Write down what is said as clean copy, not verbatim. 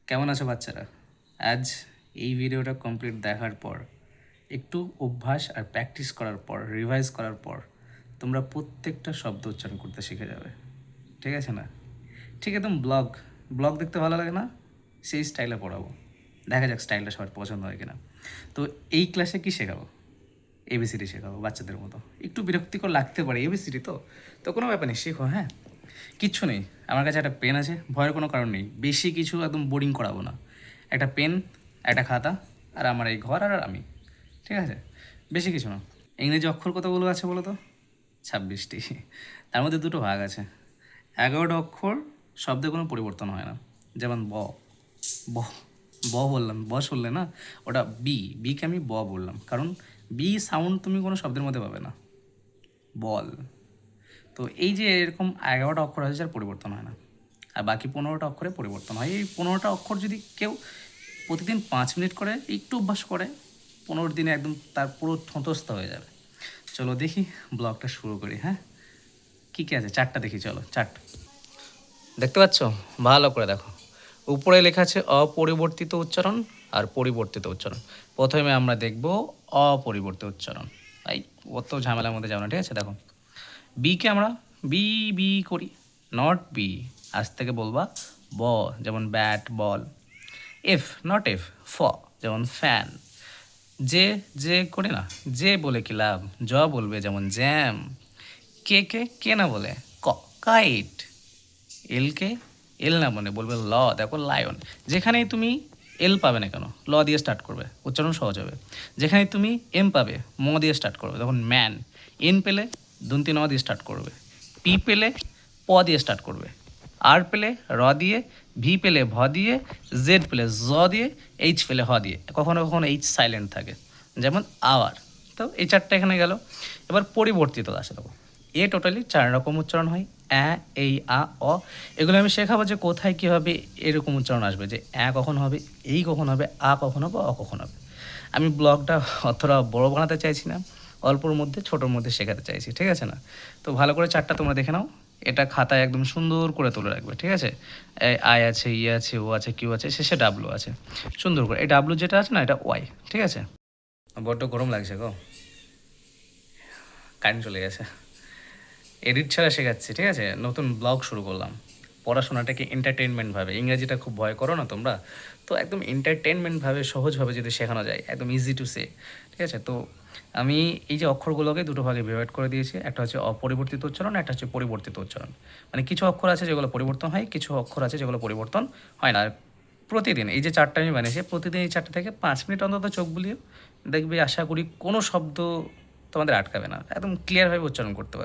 কেমন আছো বাচ্চারা? আজ এই ভিডিওটা কমপ্লিট দেখার পর, একটু অভ্যাস আর প্র্যাকটিস করার পর, রিভাইজ করার পর তোমরা প্রত্যেকটা শব্দ উচ্চারণ করতে শিখে যাবে। ঠিক আছে না? ঠিক একদম ব্লগ ব্লগ দেখতে ভালো লাগে না? সেই স্টাইলে পড়াবো। দেখা যাক স্টাইলটা সবার পছন্দ হয় কিনা। তো এই ক্লাসে কি শেখাবো? এবিসিডি শেখাবো বাচ্চাদের মতো। একটু বিরক্তিকর লাগতে পারে, এবিসিডি তো তো কোনো ব্যাপার নেই, শেখো। হ্যাঁ, কিচ্ছু নেই, আমার কাছে একটা পেন আছে, ভয়ের কোনো কারণ নেই। বেশি কিছু একদম বোরিং করাবো না। একটা পেন, একটা খাতা, আর আমার এই ঘর আর আমি। ঠিক আছে, বেশি কিছু না। ইংরেজি অক্ষর কতগুলো আছে বলো তো? 26টি। তার মধ্যে দুটো ভাগ আছে। 11টা অক্ষর শব্দে কোনো পরিবর্তন হয় না। যেমন ব ব বললাম, ব শুনলে না? ওটা বিকে আমি বললাম, কারণ বি সাউন্ড তুমি কোনো শব্দের মধ্যে পাবে না। বল। তো এই যে এরকম 11টা অক্ষর আছে যার পরিবর্তন হয় না, আর বাকি 15টা অক্ষরে পরিবর্তন হয়। এই 15টা অক্ষর যদি কেউ প্রতিদিন 5 মিনিট করে একটু অভ্যাস করে, 15 দিনে একদম তার পুরো ঠোঁটস্থ হয়ে যাবে। চলো দেখি, ব্লগটা শুরু করি। হ্যাঁ, কী কী আছে? 4টা দেখি, চলো 4টা দেখতে পাচ্ছ? ভালো করে দেখো। উপরে লেখা আছে অপরিবর্তিত উচ্চারণ আর পরিবর্তিত উচ্চারণ। প্রথমে আমরা দেখব অপরিবর্তিত উচ্চারণ। তাই অত ঝামেলার মধ্যে যাবো না, ঠিক আছে? দেখো, বিকে আমরা বি বি করি, নট বি। আজ থেকে বলবা ব, যেমন bat, ball. F, not F, ফ, যেমন ফ্যান। যে করি না, যে বলে কি লাভ, জ বলবে, যেমন জ্যাম। কে না বলে ক, কাইট। এলকে এল না বলে বলবে ল, দেখো লায়ন। যেখানেই তুমি এল পাবে না কেন, ল দিয়ে স্টার্ট করবে, উচ্চারণ সহজ হবে। যেখানে তুমি এম পাবে, ম দিয়ে স্টার্ট করবে, তখন ম্যান। এন পেলে দন্তি ন দিয়ে স্টার্ট করবে। পি পেলে প দিয়ে স্টার্ট করবে। আর পেলে র দিয়ে, ভি পেলে ভ দিয়ে, জেড পেলে জ দিয়ে, এইচ পেলে হ দিয়ে। কখনো কখনো এইচ সাইলেন্ট থাকে, যেমন আওয়ার। তো এই 4টা এখানে গেল। এবার পরিবর্তিত আসে, দেখো এ টোটালি 4 রকম উচ্চারণ হয়। এই আ অ। এগুলো আমি শেখাবো যে কোথায় কীভাবে এরকম উচ্চারণ আসবে, যে কখন হবে, এই কখন হবে, আ কখন হবে, অ কখন হবে। আমি ব্লগটা অতটা বড় বানাতে চাইছি না, অল্পর মধ্যে ছোটোর মধ্যে শেখাতে চাইছি, ঠিক আছে না? তো ভালো করে 4টা তোমরা দেখে নাও। এটা খাতায় একদম সুন্দর করে তুলে রাখবে, ঠিক আছে? আই আছে, ই আছে, ও আছে, কিউ আছে, শেষে ডাব্লু আছে। সুন্দর করে এই ডাব্লু যেটা আছে না, এটা ওয়াই, ঠিক আছে? বড্ড গরম লাগছে গো, কারেন্ট চলে গেছে। এডিট ছাড়া শেখাচ্ছি, ঠিক আছে? নতুন ব্লগ শুরু করলাম। পড়াশোনাটাকে এন্টারটেনমেন্টভাবে, ইংরেজিটা খুব ভয় করো না তোমরা, তো একদম এন্টারটেনমেন্টভাবে সহজভাবে যদি শেখানো যায়, একদম ইজি টু সে, ঠিক আছে? তো আমি এই যে অক্ষরগুলোকে দুটো ভাগে ডিভাইড করে দিয়েছি। একটা হচ্ছে অপরিবর্তিত উচ্চারণ, একটা হচ্ছে পরিবর্তিত উচ্চারণ। মানে কিছু অক্ষর আছে যেগুলো পরিবর্তন হয়, কিছু অক্ষর আছে যেগুলো পরিবর্তন হয় না। আর প্রতিদিন এই যে 4টা আমি বানিয়েছি, প্রতিদিন এই 4টা থেকে 5 মিনিট অন্তত চোখ বুলিয়ে দেখবে, আশা করি কোনো শব্দ তোমাদের আটকাবে না, একদম ক্লিয়ারভাবে উচ্চারণ করতে পারবে।